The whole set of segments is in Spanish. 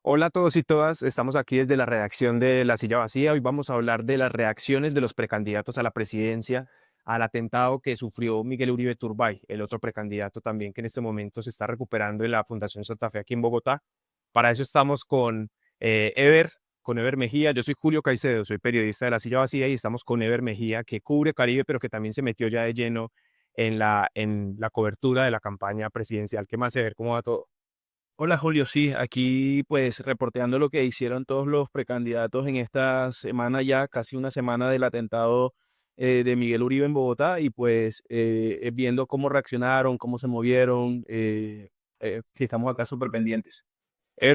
Hola a todos y todas, estamos aquí desde la redacción de La Silla Vacía. Hoy vamos a hablar de las reacciones de los precandidatos a la presidencia al atentado que sufrió Miguel Uribe Turbay, el otro precandidato también que en este momento se está recuperando en la Fundación Santa Fe aquí en Bogotá. Para eso estamos con Ever, con Ever Mejía. Yo soy Julio Caicedo, soy periodista de La Silla Vacía y estamos con Ever Mejía, que cubre Caribe, pero que también se metió ya de lleno en la cobertura de la campaña presidencial. ¿Qué más, Ever? ¿Cómo va todo? Hola Julio, sí, aquí pues reporteando lo que hicieron todos los precandidatos en esta semana ya, casi una semana del atentado de Miguel Uribe en Bogotá y pues viendo cómo reaccionaron, cómo se movieron, sí, estamos acá súper pendientes.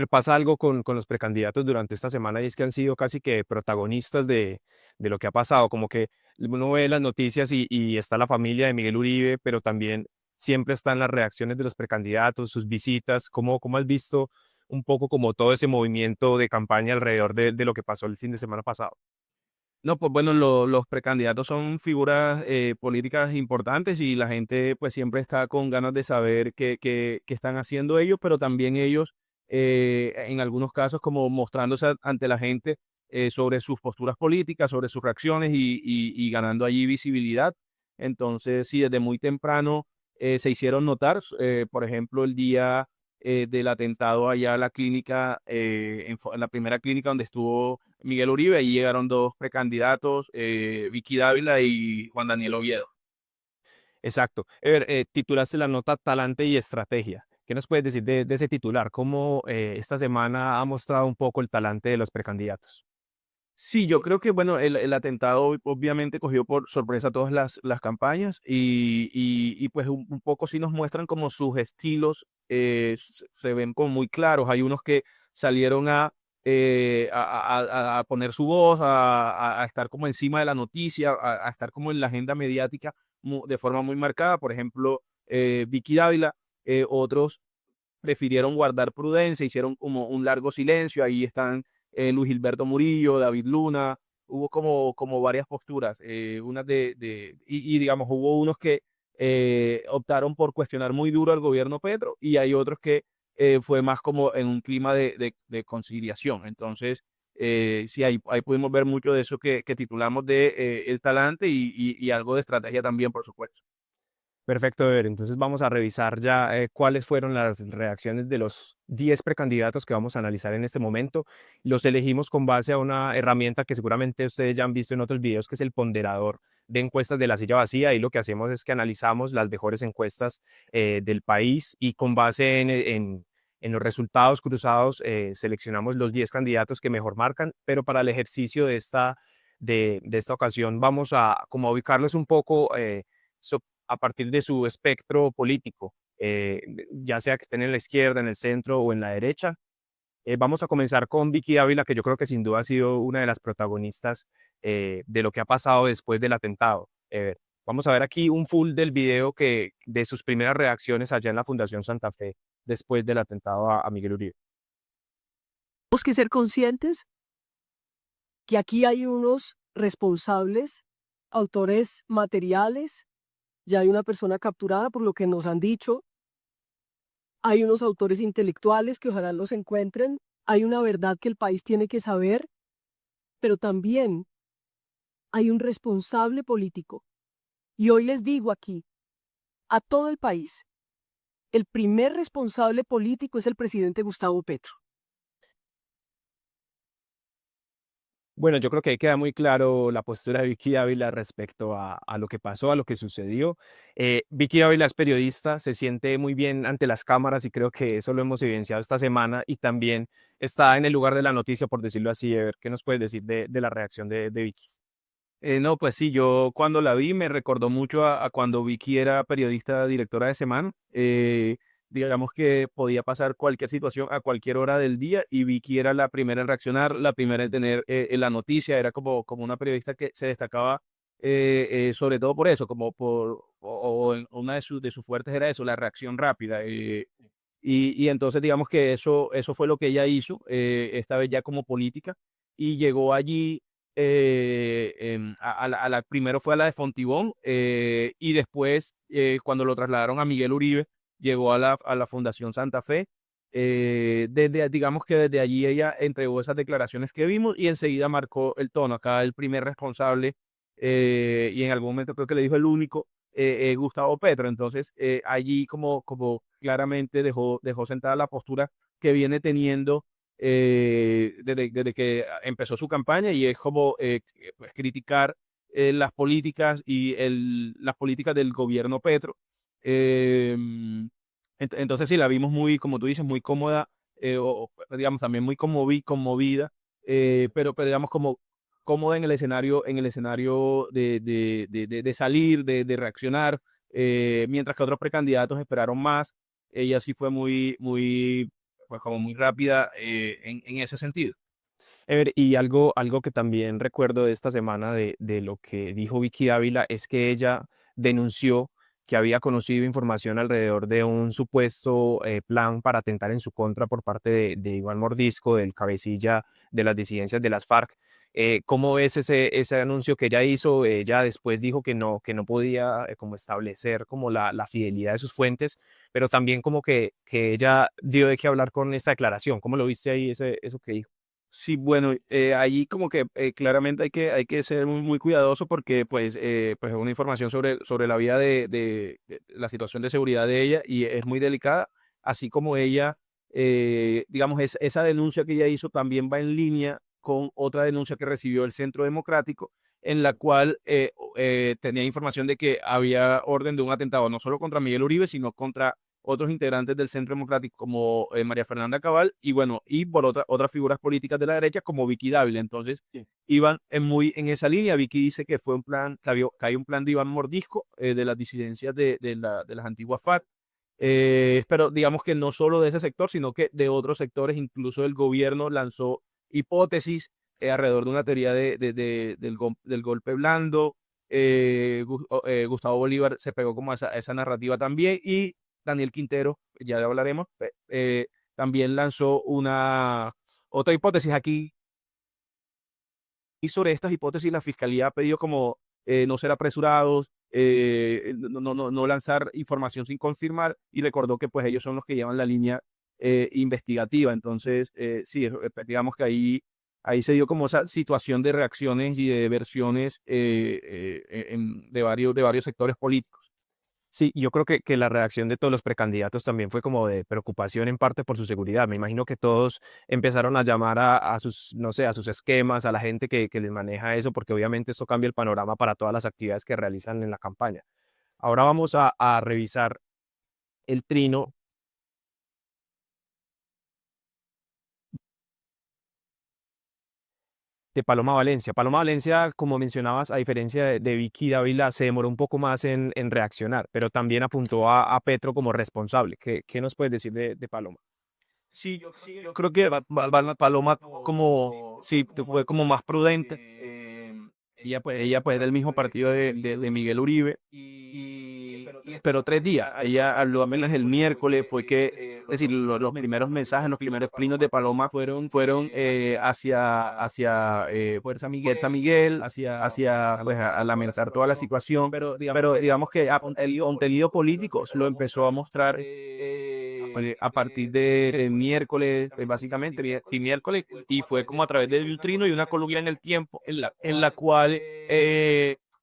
Pasa algo con los precandidatos durante esta semana y es que han sido casi que protagonistas de lo que ha pasado, como que uno ve las noticias y está la familia de Miguel Uribe, pero también siempre están las reacciones de los precandidatos, sus visitas. ¿Cómo has visto un poco como todo ese movimiento de campaña alrededor de lo que pasó el fin de semana pasado? No, pues bueno, los precandidatos son figuras políticas importantes y la gente pues siempre está con ganas de saber qué están haciendo ellos, pero también ellos en algunos casos como mostrándose ante la gente sobre sus posturas políticas, sobre sus reacciones y ganando allí visibilidad. Entonces, sí, desde muy temprano se hicieron notar, por ejemplo, el día del atentado allá a la clínica, en la primera clínica donde estuvo Miguel Uribe, ahí llegaron dos precandidatos, Vicky Dávila y Juan Daniel Oviedo. Exacto. Titulaste la nota Talante y Estrategia. ¿Qué nos puedes decir de ese titular? ¿Cómo esta semana ha mostrado un poco el talante de los precandidatos? Sí, yo creo que, bueno, el atentado obviamente cogió por sorpresa todas las campañas y, pues un poco sí nos muestran como sus estilos se ven como muy claros. Hay unos que salieron a poner su voz, a estar como encima de la noticia, a estar como en la agenda mediática de forma muy marcada. Por ejemplo, Vicky Dávila, otros prefirieron guardar prudencia, hicieron como un largo silencio, ahí están Luis Gilberto Murillo, David Luna, hubo como varias posturas, unas y digamos, hubo unos que optaron por cuestionar muy duro al gobierno Petro y hay otros que fue más como en un clima de conciliación. Entonces, sí, ahí pudimos ver mucho de eso que titulamos de el talante y algo de estrategia también, por supuesto. Perfecto, ver. Entonces vamos a revisar ya cuáles fueron las reacciones de los 10 precandidatos que vamos a analizar en este momento. Los elegimos con base a una herramienta que seguramente ustedes ya han visto en otros videos, que es el ponderador de encuestas de La Silla Vacía. Y lo que hacemos es que analizamos las mejores encuestas del país y con base en los resultados cruzados seleccionamos los 10 candidatos que mejor marcan, pero para el ejercicio de esta ocasión vamos a como a ubicarlos un poco a partir de su espectro político, ya sea que estén en la izquierda, en el centro o en la derecha. Vamos a comenzar con Vicky Ávila, que yo creo que sin duda ha sido una de las protagonistas de lo que ha pasado después del atentado. Vamos a ver aquí un full del video de sus primeras reacciones allá en la Fundación Santa Fe después del atentado a Miguel Uribe. Tenemos que ser conscientes que aquí hay unos responsables, autores materiales, ya hay una persona capturada por lo que nos han dicho, hay unos autores intelectuales que ojalá los encuentren, hay una verdad que el país tiene que saber, pero también hay un responsable político. Y hoy les digo aquí, a todo el país, el primer responsable político es el presidente Gustavo Petro. Bueno, yo creo que ahí queda muy claro la postura de Vicky Ávila respecto a lo que pasó, a lo que sucedió. Vicky Ávila es periodista, se siente muy bien ante las cámaras y creo que eso lo hemos evidenciado esta semana y también está en el lugar de la noticia, por decirlo así. Ever, ¿qué nos puedes decir de la reacción de Vicky? No, pues sí, yo cuando la vi me recordó mucho a cuando Vicky era periodista directora de Semana. Digamos que podía pasar cualquier situación a cualquier hora del día y Vicky era la primera en reaccionar, la primera en tener la noticia, era como una periodista que se destacaba sobre todo por eso, como una de sus fuertes era eso, la reacción rápida. Y entonces digamos que eso fue lo que ella hizo, esta vez ya como política, y llegó allí primero fue a la de Fontibón y después cuando lo trasladaron a Miguel Uribe, llegó a la Fundación Santa Fe digamos que desde allí ella entregó esas declaraciones que vimos y enseguida marcó el tono. Acá el primer responsable, y en algún momento creo que le dijo el único, Gustavo Petro. Entonces, allí como claramente dejó sentada la postura que viene teniendo desde que empezó su campaña, y es como pues, criticar las políticas y las políticas del gobierno Petro. Entonces sí, la vimos muy, como tú dices, muy cómoda, digamos también muy conmovida, pero digamos como cómoda en el escenario de salir, de reaccionar, mientras que otros precandidatos esperaron más. Ella sí fue pues como muy rápida en ese sentido. Ever, y algo que también recuerdo de esta semana de lo que dijo Vicky Dávila es que ella denunció que había conocido información alrededor de un supuesto plan para atentar en su contra por parte de Iván Mordisco, del cabecilla de las disidencias de las FARC. ¿Cómo ves ese anuncio que ella hizo? Ella después dijo que no podía como establecer como la fidelidad de sus fuentes, pero también como que ella dio de qué hablar con esta declaración. ¿Cómo lo viste ahí, eso que dijo? Sí, bueno, allí como que claramente hay que ser muy cuidadoso porque pues es una información sobre la vida de la situación de seguridad de ella y es muy delicada, así como ella, digamos, esa denuncia que ella hizo también va en línea con otra denuncia que recibió el Centro Democrático, en la cual tenía información de que había orden de un atentado no solo contra Miguel Uribe, sino contra otros integrantes del Centro Democrático como María Fernanda Cabal y bueno, y por otras figuras políticas de la derecha como Vicky Dávila. Entonces, Sí. iban muy en esa línea. Vicky dice que fue un plan, que hay un plan de Iván Mordisco, de las disidencias de las antiguas FARC. Pero digamos que no solo de ese sector, sino que de otros sectores, incluso el gobierno lanzó hipótesis alrededor de una teoría del golpe blando. Gustavo Bolívar se pegó como a esa narrativa también, y Daniel Quintero, ya le hablaremos, también lanzó otra hipótesis aquí. Y sobre estas hipótesis la fiscalía ha pedido como no ser apresurados, no lanzar información sin confirmar, y recordó que pues ellos son los que llevan la línea investigativa. Entonces, sí, digamos que ahí se dio como esa situación de reacciones y de versiones de varios sectores políticos. Sí, yo creo que la reacción de todos los precandidatos también fue como de preocupación en parte por su seguridad. Me imagino que todos empezaron a llamar a sus, no sé, a sus esquemas, a la gente que les maneja eso, porque obviamente esto cambia el panorama para todas las actividades que realizan en la campaña. Ahora vamos a revisar el trino de Paloma Valencia. Paloma Valencia, como mencionabas, a diferencia de Vicky Dávila, se demoró un poco más en reaccionar, pero también apuntó a Petro como responsable. ¿Qué nos puedes decir de Paloma? Sí, yo creo que Paloma como, sí, fue como más prudente. Ella pues es del mismo partido de Miguel Uribe. Pero 3 días. Ella habló apenas el miércoles, fue que, es decir, los primeros mensajes, los primeros plinos de Paloma fueron hacia Fuerza Miguel, hacia pues, a lamentar toda la situación. Pero digamos que el contenido político lo empezó a mostrar a partir de miércoles, básicamente, sí, miércoles, y fue como a través de un trino y una columna en El Tiempo, en la cual,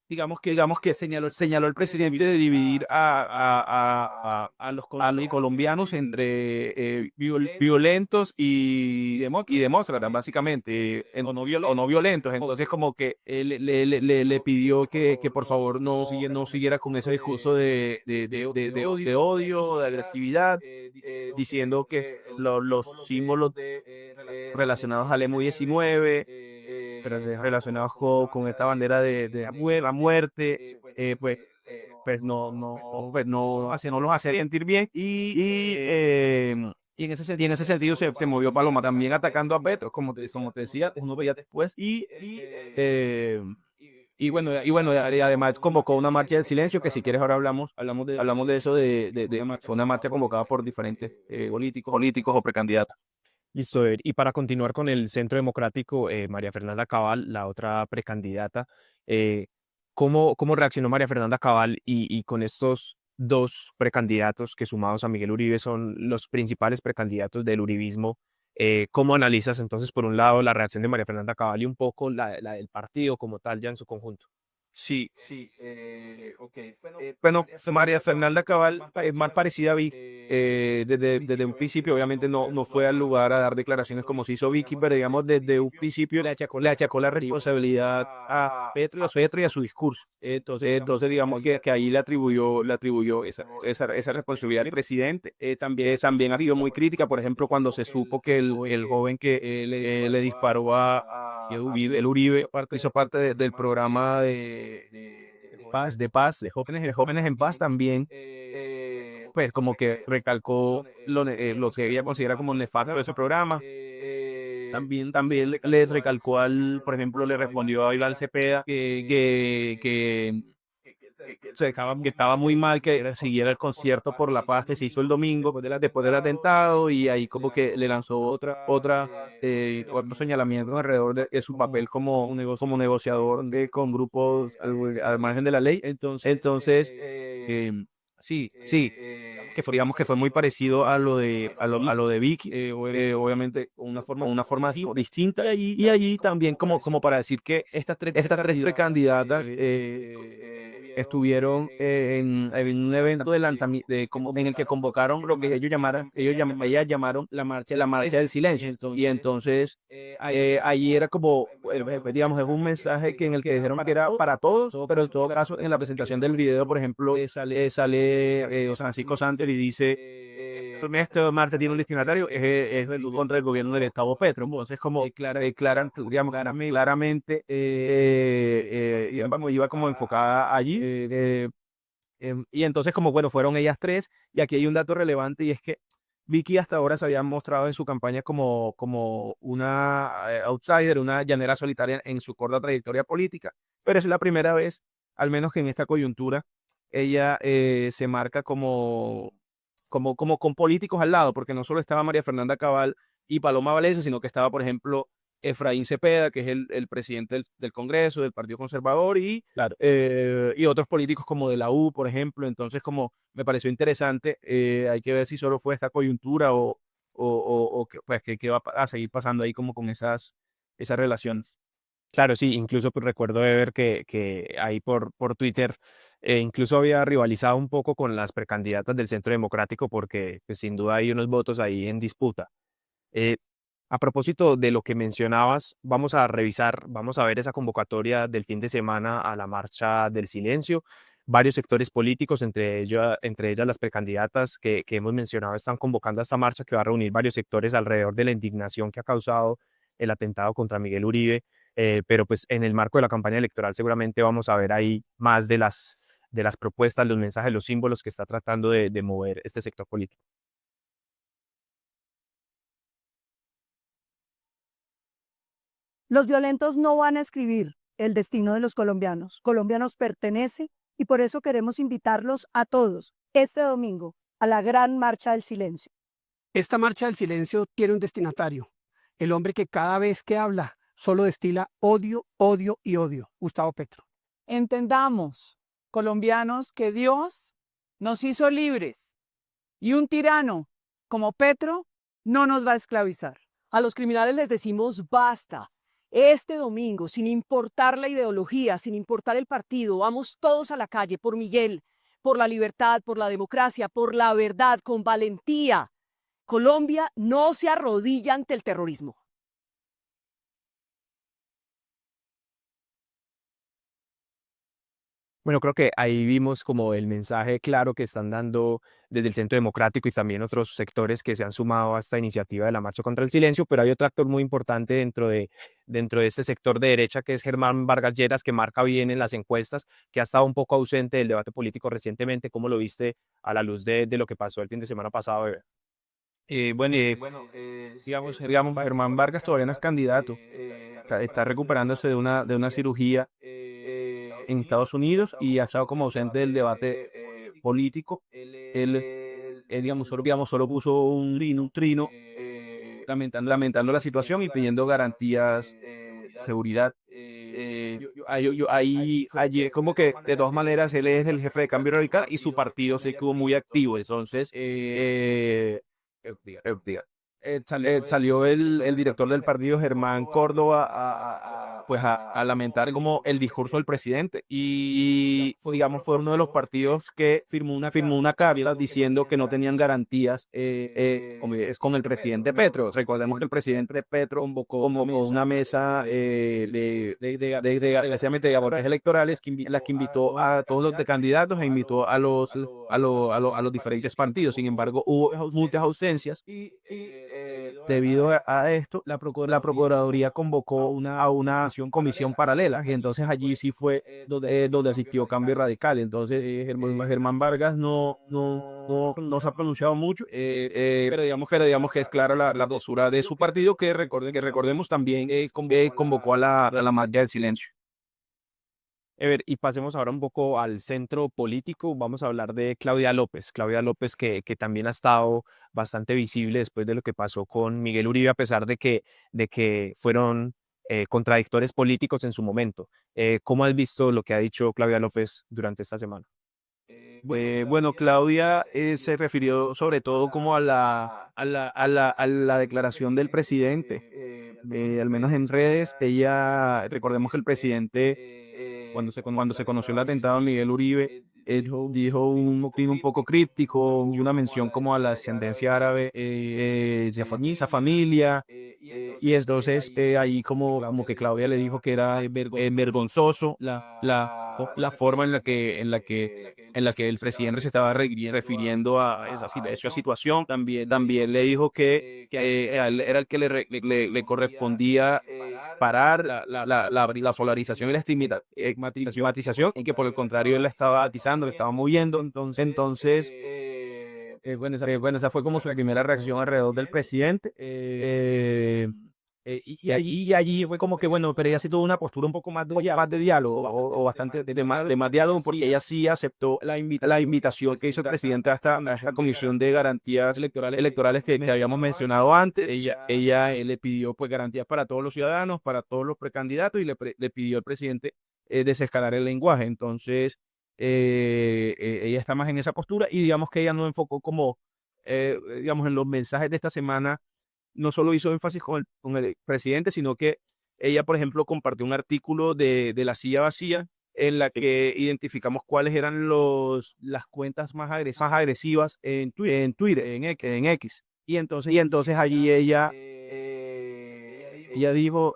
digamos que señaló el presidente de dividir a los colombianos entre violentos y demócratas, básicamente, o no violentos. Entonces, como que le pidió que por favor no siguiera con ese discurso de odio, de agresividad, diciendo que los símbolos relacionados al EMU 19, relacionados con esta bandera de la muerte, pues no los hace sentir bien. Y en ese sentido se movió Paloma también atacando a Petro, como te decía, unos días después. Y bueno, y además convocó una marcha del silencio, que si quieres ahora hablamos de eso, fue una marcha convocada por diferentes políticos o precandidatos. Listo, y para continuar con el Centro Democrático, María Fernanda Cabal, la otra precandidata, ¿cómo reaccionó María Fernanda Cabal y con estos dos precandidatos que sumados a Miguel Uribe son los principales precandidatos del uribismo. ¿Cómo analizas entonces, por un lado, la reacción de María Fernanda Cabal y un poco la del partido como tal ya en su conjunto? Sí, sí, ok. Bueno, María Fernanda Cabal es más parecida a Vicky. Desde un principio, obviamente, no fue al lugar a dar declaraciones como se hizo Vicky, pero digamos, desde un principio le achacó la responsabilidad a Petro y a su discurso. Entonces digamos que ahí le atribuyó esa responsabilidad al presidente. También ha sido muy crítica, por ejemplo, cuando se supo que el joven que le disparó a el Uribe hizo parte del programa de jóvenes en paz también, pues como que recalcó lo que ella considera como nefasto de ese programa. También le recalcó por ejemplo, le respondió a Iván Cepeda que estaba muy mal que siguiera el concierto por la paz que se hizo el domingo después del atentado, y ahí como que le lanzó otro señalamiento alrededor de su papel como negociador con grupos al margen de la ley. Entonces, sí, digamos que fue muy parecido a lo de Vicky, obviamente una forma distinta, y allí también como para decir que estas tres precandidatas estuvieron en un evento de lanzamiento en el que convocaron lo que ellas llamaron la marcha del silencio. Y entonces allí era como, digamos, es un mensaje en el que dijeron que era para todos, pero en todo caso en la presentación del video, por ejemplo, sale Francisco Santos y dice: Ernesto Marte tiene un destinatario, es contra el gobierno del Estado Petro. Entonces, como declaran, digamos, claramente, iba como enfocada allí. Y entonces, como bueno, fueron ellas tres, y aquí hay un dato relevante, y es que Vicky hasta ahora se había mostrado en su campaña como una outsider, una llanera solitaria en su corta trayectoria política, pero es la primera vez, al menos que en esta coyuntura, ella se marca como con políticos al lado, porque no solo estaba María Fernanda Cabal y Paloma Valencia, sino que estaba, por ejemplo, Efraín Cepeda, que es el presidente del Congreso, del Partido Conservador, Claro. y otros políticos como de la U, por ejemplo. Entonces, como me pareció interesante, hay que ver si solo fue esta coyuntura o pues, que va a seguir pasando ahí como con esas relaciones. Claro, sí, incluso pues, recuerdo de ver que ahí por Twitter incluso había rivalizado un poco con las precandidatas del Centro Democrático porque pues, sin duda hay unos votos ahí en disputa. Eh, a propósito de lo que mencionabas, vamos a ver esa convocatoria del fin de semana a la Marcha del Silencio. Varios sectores políticos, entre ellas las precandidatas que hemos mencionado, están convocando a esta marcha que va a reunir varios sectores alrededor de la indignación que ha causado el atentado contra Miguel Uribe. Pero pues en el marco de la campaña electoral seguramente vamos a ver ahí más de las propuestas, los mensajes, los símbolos que está tratando de mover este sector político. Los violentos no van a escribir el destino de los colombianos. Colombianos pertenece, y por eso queremos invitarlos a todos este domingo a la gran marcha del silencio. Esta marcha del silencio tiene un destinatario, el hombre que cada vez que habla solo destila odio, odio y odio, Gustavo Petro. Entendamos, colombianos, que Dios nos hizo libres y un tirano como Petro no nos va a esclavizar. A los criminales les decimos basta. Este domingo, sin importar la ideología, sin importar el partido, vamos todos a la calle por Miguel, por la libertad, por la democracia, por la verdad, con valentía. Colombia no se arrodilla ante el terrorismo. Bueno, creo que ahí vimos como el mensaje claro que están dando desde el Centro Democrático y también otros sectores que se han sumado a esta iniciativa de la Marcha contra el Silencio, pero hay otro actor muy importante dentro de este sector de derecha, que es Germán Vargas Lleras, que marca bien en las encuestas, que ha estado un poco ausente del debate político recientemente. ¿Cómo lo viste a la luz de lo que pasó el fin de semana pasado, bebé? Digamos, Germán Vargas todavía no es candidato. Está recuperándose de una cirugía en Estados Unidos, y ha estado como ausente del debate político. Él, digamos, solo puso un trino lamentando la situación y pidiendo garantías, seguridad. Allí como que de todas maneras él es el jefe de Cambio Radical y su partido se quedó muy activo. Entonces, salió el director del partido, Germán Córdoba, pues a lamentar como el discurso del presidente. Y fue, digamos, fue uno de los partidos que firmó una carta diciendo que no tenían garantías como es con el presidente Petro. Recordemos que el presidente Petro convocó como una mesa desgraciadamente de labores electorales en las que invitó a todos los candidatos e invitó a los diferentes partidos. Sin embargo, hubo muchas ausencias y debido a esto, la Procuraduría convocó a una comisión paralela, y entonces allí sí fue donde asistió Cambio Radical. Entonces, Germán Vargas no se ha pronunciado mucho, pero digamos que es clara la postura de su partido, que recordemos también convocó a la marcha del silencio. Ever, y pasemos ahora un poco al centro político. Vamos a hablar de Claudia López. Claudia López que también ha estado bastante visible después de lo que pasó con Miguel Uribe, a pesar de que fueron contradictores políticos en su momento. ¿Cómo has visto lo que ha dicho Claudia López durante esta semana? Bueno, Claudia se refirió sobre todo como a la declaración del presidente, al menos en redes. Recordemos que el presidente, cuando se conoció el atentado a Miguel Uribe, dijo un opinión un poco crítico y una mención como a la ascendencia árabe, esa familia. Y entonces ahí como que Claudia le dijo que era vergonzoso la forma en la que el presidente se estaba refiriendo a esa situación. También le dijo que a él era el que le correspondía parar la polarización y la estigmatización, y que por el contrario él la estaba atizando, le estaba moviendo. Entonces bueno, esa fue como su primera reacción alrededor del presidente. Y allí fue como que, bueno, pero ella sí tuvo una postura un poco más de diálogo, o bastante de más diálogo, porque ella sí aceptó la invitación que hizo el presidente a esta Comisión de Garantías Electorales que habíamos mencionado antes. Ella le pidió pues garantías para todos los ciudadanos, para todos los precandidatos, y le pidió al presidente desescalar el lenguaje. Entonces, ella está más en esa postura, y digamos que ella no enfocó como, digamos, en los mensajes de esta semana. No solo hizo énfasis con el presidente, sino que ella, por ejemplo, compartió un artículo de La Silla Vacía, en la que identificamos cuáles eran las cuentas más agresivas en Twitter, en X. Y entonces allí ella dijo,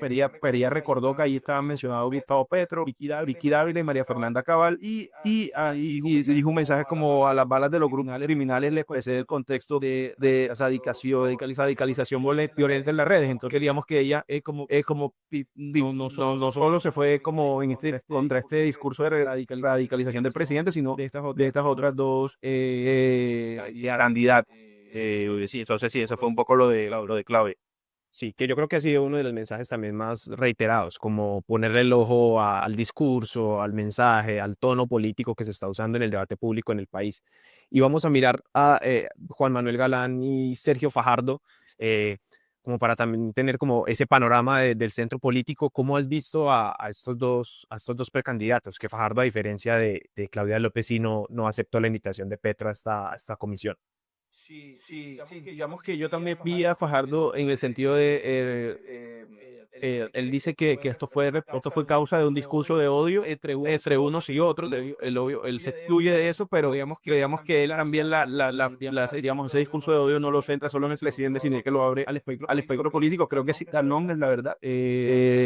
pero ella recordó que ahí estaban mencionados Gustavo Petro, Vicky Dávila y María Fernanda Cabal, y dijo un mensaje como: a las balas de los grupos criminales les precede el contexto de radicalización violenta en las redes. Entonces digamos que ella no solo se fue como contra este discurso de radicalización del presidente, sino de estas otras dos candidatas. Sí, entonces sí, eso fue un poco lo de Claudia. Sí, que yo creo que ha sido uno de los mensajes también más reiterados, como ponerle el ojo al discurso, al mensaje, al tono político que se está usando en el debate público en el país. Y vamos a mirar a Juan Manuel Galán y Sergio Fajardo, como para también tener como ese panorama del centro político. ¿Cómo has visto a estos dos precandidatos? Que Fajardo, a diferencia de Claudia López, sí no aceptó la invitación de Petro a esta comisión. Sí, digamos que yo también vi a Fajardo en el sentido de, él dice que esto fue causa de un discurso de odio entre unos y otros. Él se excluye de eso, pero digamos que él también digamos, ese discurso de odio no lo centra solo en el presidente, sino que lo abre al espectro político. Creo que sí, tal nombres, la verdad,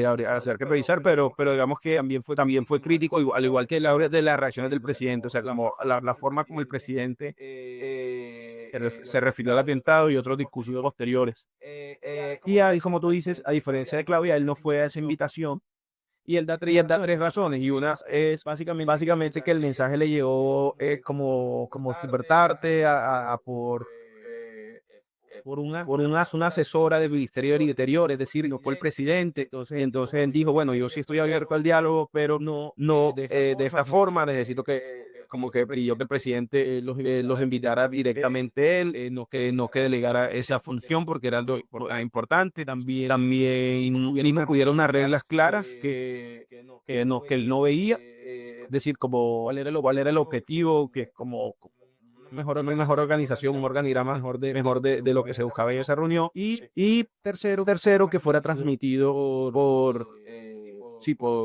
habría que revisar, pero digamos que también fue crítico, al igual que de las reacciones del presidente. O sea, como la forma como el presidente se refirió al atentado y otros discursos posteriores. Y ahí, como tú dices, a diferencia de Claudia, él no fue a esa invitación, y él da tres razones, y una es básicamente que el mensaje le llegó como despertarte por una asesora del Ministerio del Interior, es decir, no fue el presidente. Entonces él dijo: bueno, yo sí estoy abierto al diálogo, pero no de esta forma. Necesito que como que pidió que el presidente los invitara directamente él, no que delegara esa función porque era algo importante. También hubieron unas reglas claras que él no veía, es decir, como cuál era el objetivo, que es como mejor organización, un organigrama mejor de lo que se buscaba en esa reunión. Y tercero, que fuera transmitido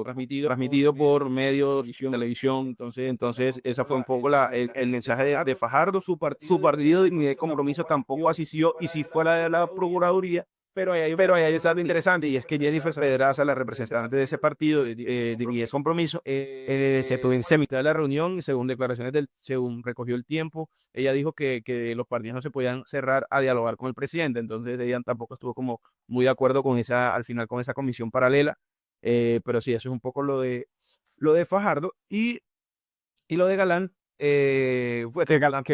transmitido por medios, televisión. Entonces esa fue un poco el mensaje de Fajardo. Su partido y de compromiso tampoco asistió, y si fuera de la Procuraduría. Pero ahí hay algo interesante, y es que Jennifer Pedraza, la representante de ese partido, de Guías Compromiso, se emitió de la reunión, y según según recogió el tiempo, ella dijo que los partidos no se podían cerrar a dialogar con el presidente. Entonces ella tampoco estuvo como muy de acuerdo al final con esa comisión paralela. Pero sí, eso es un poco lo de Fajardo. Y lo de Galán, Que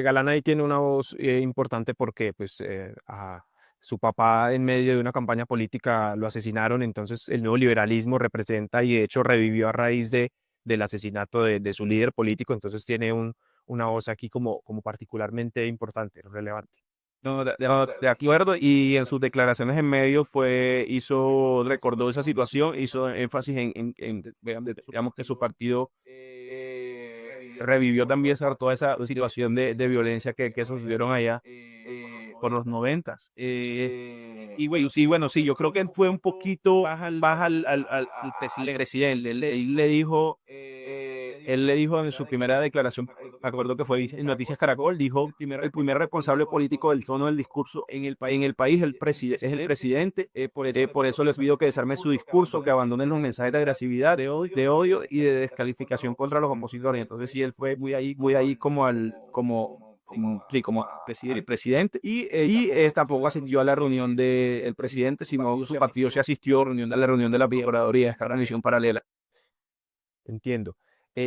Galán ahí tiene una voz importante porque pues a su papá en medio de una campaña política lo asesinaron, entonces el nuevo liberalismo representa y de hecho revivió a raíz del asesinato de su líder político, entonces tiene una voz aquí como particularmente importante, relevante. no, de acuerdo, y en sus declaraciones en medios recordó esa situación, hizo énfasis digamos que su partido revivió también toda esa situación de violencia que sucedieron allá por los 90. Sí, yo creo que él fue un poquito baja al presidente. Él le dijo en su primera declaración, me acuerdo que fue en Noticias Caracol, dijo: el primer responsable político del tono del discurso en el país es el presidente. Por eso les pido que desarme su discurso, que abandonen los mensajes de agresividad, de odio y de descalificación contra los opositores. Entonces sí, él fue muy ahí como presidente, y tampoco asistió a la reunión del presidente, sino su partido se asistió a la reunión de la Procuraduría, esta organización paralela. Entiendo.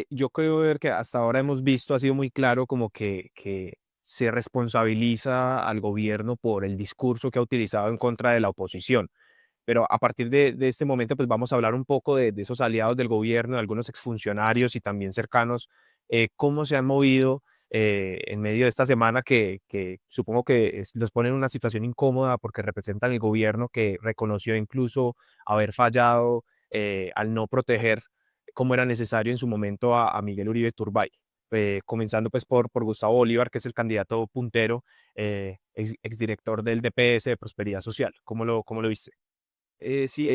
Yo creo ver que hasta ahora hemos visto, ha sido muy claro como que se responsabiliza al gobierno por el discurso que ha utilizado en contra de la oposición. Pero a partir de este momento, pues vamos a hablar un poco de esos aliados del gobierno, de algunos exfuncionarios y también cercanos, cómo se han movido en medio de esta semana que supongo que los pone en una situación incómoda porque representan el gobierno que reconoció incluso haber fallado al no proteger como era necesario en su momento a Miguel Uribe Turbay. Comenzando pues por Gustavo Bolívar, que es el candidato puntero, exdirector del DPS de Prosperidad Social. ¿Cómo lo viste? Sí,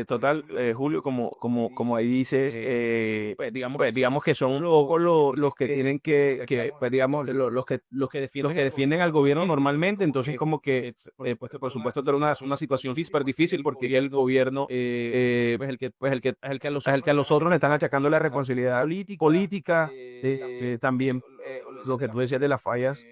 total, Julio, como ahí dices, digamos que son los que tienen pues, digamos, los que defienden al gobierno normalmente. Entonces como que, pues por supuesto, era una situación súper difícil, porque el gobierno, pues el que a los otros le están achacando la responsabilidad política, también lo que tú decías de las fallas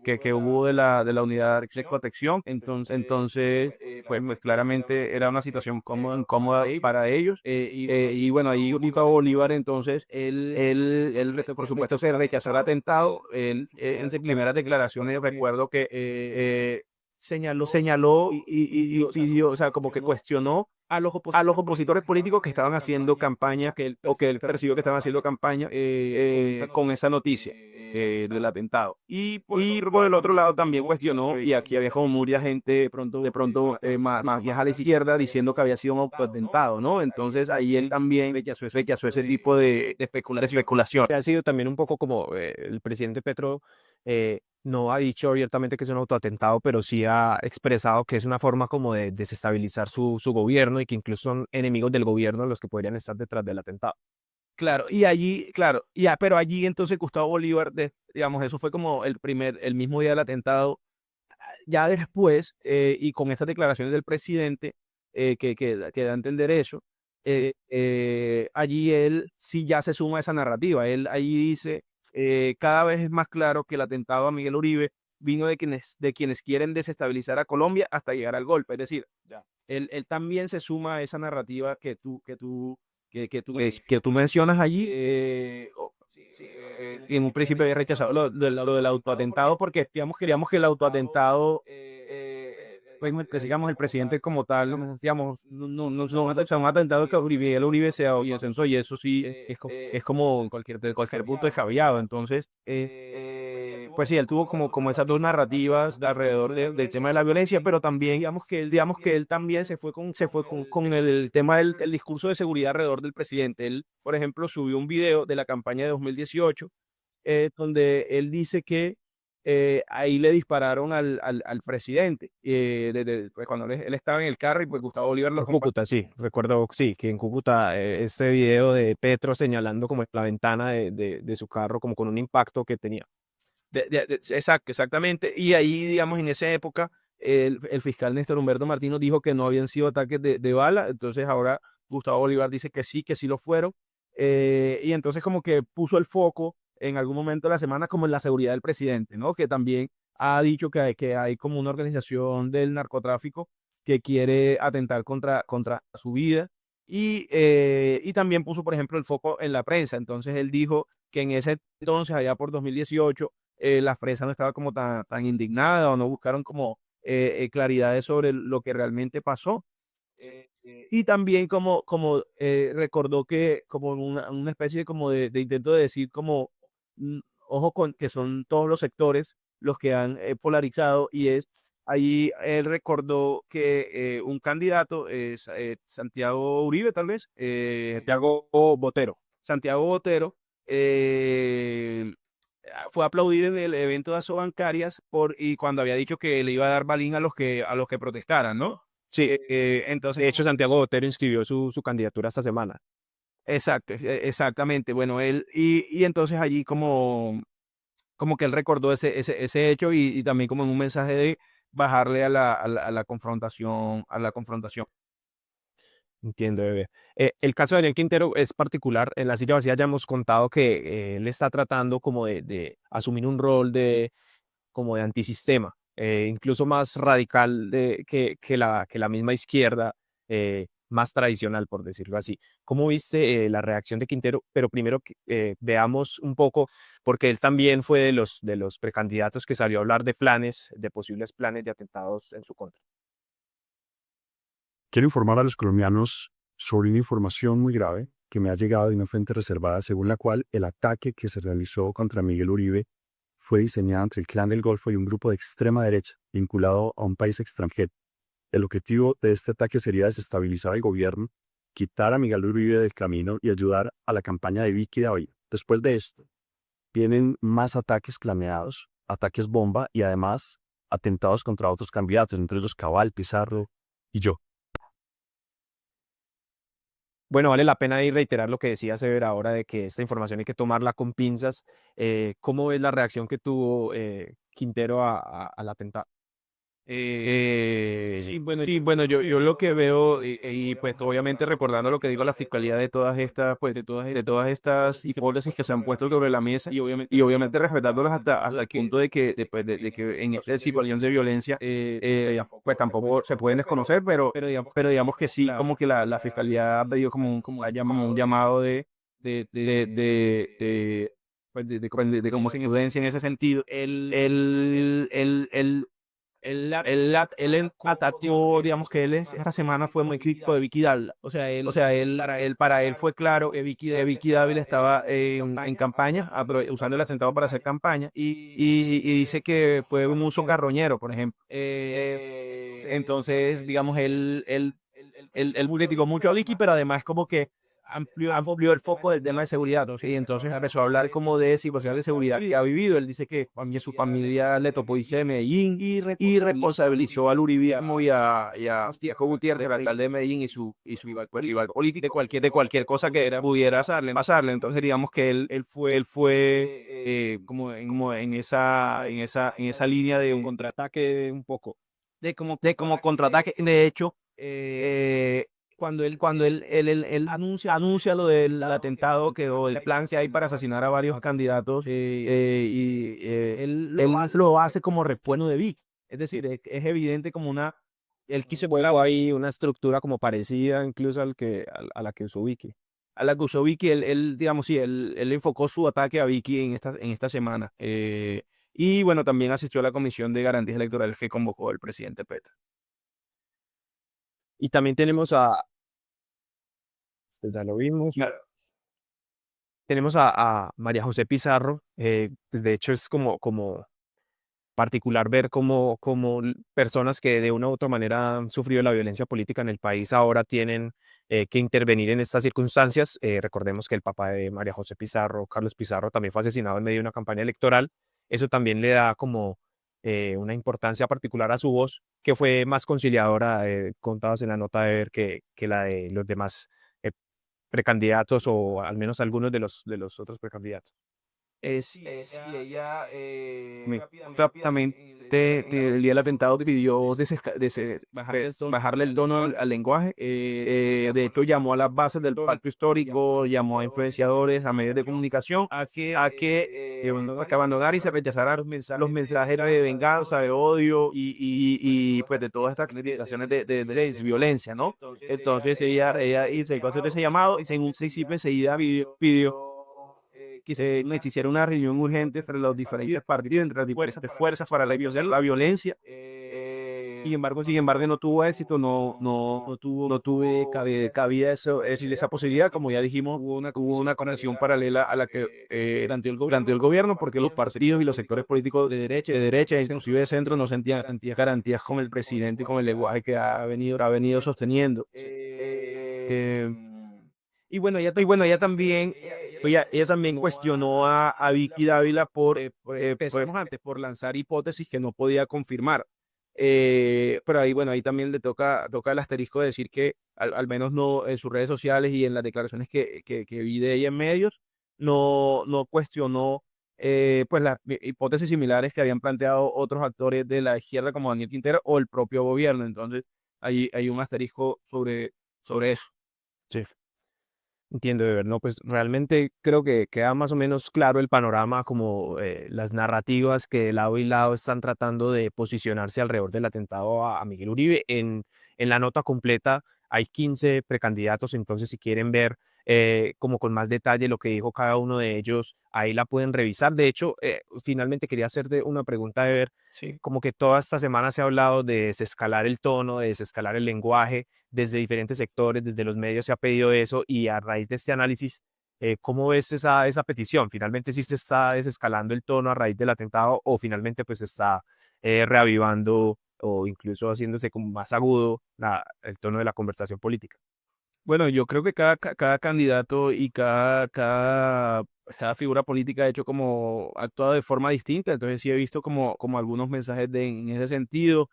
que hubo de la unidad de protección. Entonces pues claramente era una situación incómoda para ellos. Y bueno, ahí Gustavo Bolívar, entonces, por supuesto, se rechazó el atentado. Él, en sus primeras declaraciones, recuerdo que señaló y pidió, o sea, como que cuestionó a los opositores políticos que estaban haciendo campaña, o que él percibió que estaban haciendo campaña con esa noticia del atentado. Y por el otro lado también cuestionó, y aquí había como mucha gente de pronto más vieja a la izquierda, diciendo que había sido un autoatentado, ¿no? Entonces ahí él también rechazó ese tipo de especulación. Ha sido también un poco como el presidente Petro no ha dicho abiertamente que es un autoatentado, pero sí ha expresado que es una forma como de desestabilizar su gobierno y que incluso son enemigos del gobierno los que podrían estar detrás del atentado. Claro, pero allí entonces Gustavo Bolívar, digamos, eso fue como el mismo día del atentado. Ya después, y con estas declaraciones del presidente, que da a entender eso, allí él sí ya se suma a esa narrativa. Él allí dice: cada vez es más claro que el atentado a Miguel Uribe vino de quienes quieren desestabilizar a Colombia hasta llegar al golpe. Es decir, él también se suma a esa narrativa que tú mencionas allí. En un principio había rechazado lo del autoatentado, porque digamos que el autoatentado pues, digamos, el presidente como tal, digamos, no son atentados que Uribe sea hoy ascenso y eso sí es como de cualquier punto descabellado. Entonces, pues sí, él tuvo como esas dos narrativas alrededor del tema de la violencia, pero también digamos que él también se fue con el tema del discurso de seguridad alrededor del presidente. Él, por ejemplo, subió un video de la campaña de 2018 donde él dice que ahí le dispararon al presidente, pues, cuando él estaba en el carro y pues Gustavo Bolívar lo En Cúcuta, sí, recuerdo, sí, que en Cúcuta ese video de Petro señalando como la ventana de su carro como con un impacto que tenía. Exactamente. Y ahí, digamos, en esa época, el fiscal Néstor Humberto Martínez dijo que no habían sido ataques de bala. Entonces ahora Gustavo Bolívar dice que sí lo fueron. Y entonces como que puso el foco en algún momento de la semana como en la seguridad del presidente, ¿no? Que también ha dicho que hay como una organización del narcotráfico que quiere atentar contra su vida. Y también puso, por ejemplo, el foco en la prensa. Entonces él dijo que en ese entonces, allá por 2018, la prensa no estaba como tan indignada o no buscaron como claridades sobre lo que realmente pasó. Y también recordó que como una especie de, como de intento de decir como, mm, ojo con que son todos los sectores los que han polarizado y ahí él recordó que un candidato, Santiago Uribe tal vez, Santiago Botero, fue aplaudido en el evento de Asobancarias y cuando había dicho que le iba a dar balín a los que protestaran, ¿no? Sí, Entonces, de hecho Santiago Botero inscribió su candidatura esta semana. exacto, exactamente. Bueno, y entonces allí como que él recordó ese hecho y también como en un mensaje de bajarle a la confrontación, Entiendo, bebé. El caso de Daniel Quintero es particular. En la silla vacía ya hemos contado que él está tratando como de asumir un rol como de antisistema, incluso más radical que la misma izquierda, más tradicional, por decirlo así. ¿Cómo viste la reacción de Quintero? Pero primero veamos un poco, porque él también fue de los precandidatos que salió a hablar de posibles planes de atentados en su contra. Quiero informar a los colombianos sobre una información muy grave que me ha llegado de una fuente reservada según la cual el ataque que se realizó contra Miguel Uribe fue diseñado entre el Clan del Golfo y un grupo de extrema derecha vinculado a un país extranjero. El objetivo de este ataque sería desestabilizar al gobierno, quitar a Miguel Uribe del camino y ayudar a la campaña de Vicky Dávila. Después de esto, vienen más ataques planeados, ataques bomba y además atentados contra otros candidatos, entre ellos Cabal, Pizarro y yo. Bueno, vale la pena ahí reiterar lo que decía Sever ahora de que esta información hay que tomarla con pinzas. ¿Cómo ves la reacción que tuvo Quintero al atentado? Sí, bueno, yo lo que veo, pues obviamente recordando lo que digo la fiscalía de todas estas, pues de todas estas hipótesis que se han puesto sobre la mesa y obviamente respetándolas hasta el punto de que después de que en este situación de violencia, pues tampoco se pueden desconocer, pero digamos que sí, como que la fiscalía ha pedido como un llamado de pues, de como sin influencia en ese sentido. Él atacó, digamos que esta semana fue muy crítico de Vicky Dávila. O sea, para él fue claro que Vicky Dávila estaba en campaña, usando el atentado para hacer campaña, y dice que fue un uso carroñero, por ejemplo. Entonces, digamos, él criticó mucho a Vicky, pero además como que amplió el foco del tema de seguridad, ¿no? Y entonces empezó a hablar como de situaciones de seguridad que ha vivido. Él dice que a su familia le topó policía de Medellín y responsabilizó al uribismo y a Diego Gutiérrez, el alcalde de Medellín, y su rival político de cualquier cosa que pudiera pasarle. Entonces digamos que él fue como en esa línea de un Contraataque un poco. como contraataque. De hecho, cuando él anuncia lo del atentado o el plan que hay para asesinar a varios candidatos, él lo hace como repueno de Vic. Es decir, es evidente como Él quiso poner algo ahí, una estructura como parecida incluso a la que usó Vicky. a la que usó Vicky. Él digamos, sí, él enfocó su ataque a Vicky en esta semana. Y bueno, también asistió a la Comisión de Garantías Electorales que convocó el presidente Petro. Y también tenemos a, ya lo vimos, tenemos a María José Pizarro, pues de hecho es como particular ver cómo personas que de una u otra manera han sufrido la violencia política en el país ahora tienen que intervenir en estas circunstancias. Recordemos que el papá de María José Pizarro, Carlos Pizarro, también fue asesinado en medio de una campaña electoral. Eso también le da como una importancia particular a su voz, que fue más conciliadora, contadas en la nota de ver que la de los demás precandidatos o al menos algunos de los otros precandidatos. Sí, ella rápidamente el día del atentado pidió bajarle el tono al lenguaje. De hecho, llamó a las bases del pacto histórico, llamó a influenciadores, a medios de comunicación, que abandonar y se rechazaran los mensajes de venganza, de odio pues de todas estas declaraciones de violencia, ¿no? Entonces ella hizo a hacer ese llamado y en un principio enseguida pidió que se hiciera una reunión urgente entre los diferentes partidos, entre las diferentes fuerzas para la violencia. Sin embargo, no tuvo éxito, no tuve cabida esa posibilidad. Como ya dijimos, hubo una conexión paralela a la que planteó el gobierno, porque los partidos y los sectores políticos de derecha, inclusive de centro, no sentían garantías con el presidente y con el lenguaje que ha venido sosteniendo. Y bueno, ella también ella también cuestionó a Vicky Dávila por lanzar hipótesis que no podía confirmar. Pero ahí, bueno, ahí también le toca el asterisco de decir que al menos no en sus redes sociales y en las declaraciones que vi de ella en medios, no cuestionó pues las hipótesis similares que habían planteado otros actores de la izquierda como Daniel Quintero o el propio gobierno. Entonces, ahí hay un asterisco sobre eso. Sí. Entiendo, Ever. No, pues realmente creo que queda más o menos claro el panorama, como las narrativas que de lado y lado están tratando de posicionarse alrededor del atentado a Miguel Uribe. En la nota completa hay 15 precandidatos, entonces si quieren ver como con más detalle lo que dijo cada uno de ellos, ahí la pueden revisar. De hecho, finalmente quería hacerte una pregunta, Ever. Sí. Como que toda esta semana se ha hablado de desescalar el tono, de desescalar el lenguaje desde diferentes sectores, desde los medios se ha pedido eso y a raíz de este análisis, ¿cómo ves esa petición? ¿Finalmente sí se está desescalando el tono a raíz del atentado o finalmente pues se está reavivando o incluso haciéndose como más agudo el tono de la conversación política? Bueno, yo creo que cada candidato y cada figura política ha hecho como actuado de forma distinta. Entonces sí he visto como algunos mensajes en ese sentido.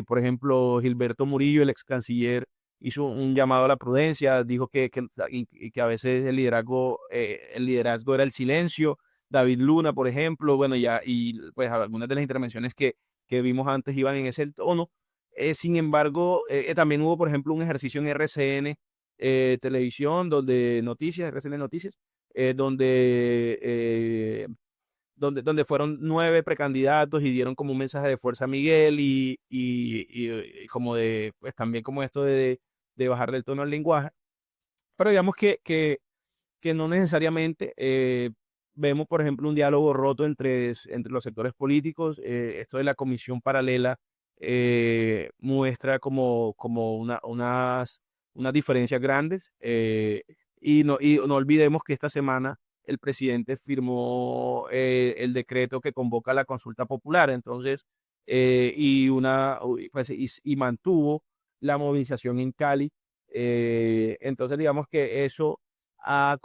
Por ejemplo, Gilberto Murillo, el ex canciller, hizo un llamado a la prudencia, dijo que a veces el liderazgo era el silencio. David Luna, por ejemplo, bueno, ya, y pues algunas de las intervenciones que vimos antes iban en ese tono. Sin embargo, también hubo, por ejemplo, un ejercicio en RCN televisión, RCN Noticias, donde fueron 9 precandidatos y dieron como un mensaje de fuerza a Miguel y como pues también como esto de bajarle el tono al lenguaje. Pero digamos que no necesariamente vemos, por ejemplo, un diálogo roto entre los sectores políticos. Esto de la comisión paralela muestra como unas diferencias grandes. Y no olvidemos que esta semana el presidente firmó el decreto que convoca la consulta popular. Entonces, y mantuvo la movilización en Cali. Entonces, digamos que eso ha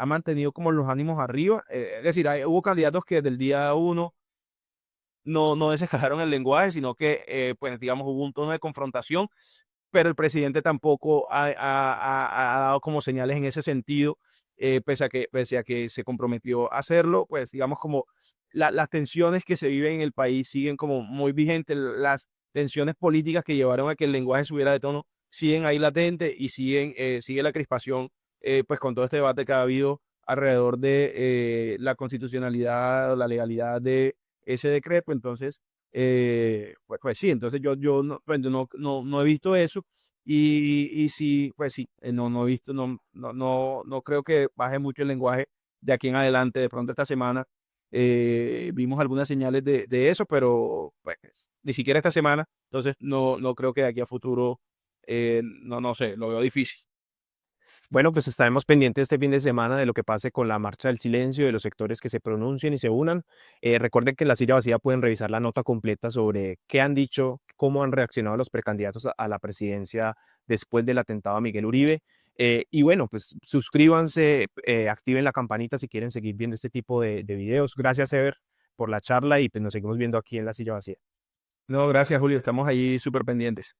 mantenido como los ánimos arriba. Es decir, hubo candidatos que desde el día uno no desescalaron el lenguaje, sino que, pues, digamos, hubo un tono de confrontación, pero el presidente tampoco ha dado como señales en ese sentido, pese a que se comprometió a hacerlo. Pues, digamos, como las tensiones que se viven en el país siguen como muy vigentes, las tensiones políticas que llevaron a que el lenguaje subiera de tono siguen ahí latentes y sigue la crispación, pues con todo este debate que ha habido alrededor de la constitucionalidad o la legalidad de ese decreto. Entonces, pues sí, entonces yo no he visto eso y sí, pues sí, no he visto, no creo que baje mucho el lenguaje de aquí en adelante. De pronto esta semana vimos algunas señales de eso, pero pues, ni siquiera esta semana, entonces no creo que de aquí a futuro, no sé, lo veo difícil. Bueno, pues estaremos pendientes este fin de semana de lo que pase con la Marcha del Silencio, de los sectores que se pronuncien y se unan. Recuerden que en la silla vacía pueden revisar la nota completa sobre qué han dicho, cómo han reaccionado los precandidatos a la presidencia después del atentado a Miguel Uribe. Y bueno, pues suscríbanse, activen la campanita si quieren seguir viendo este tipo de videos. Gracias, Ever, por la charla y pues nos seguimos viendo aquí en la silla vacía. No, gracias, Julio, estamos ahí súper pendientes.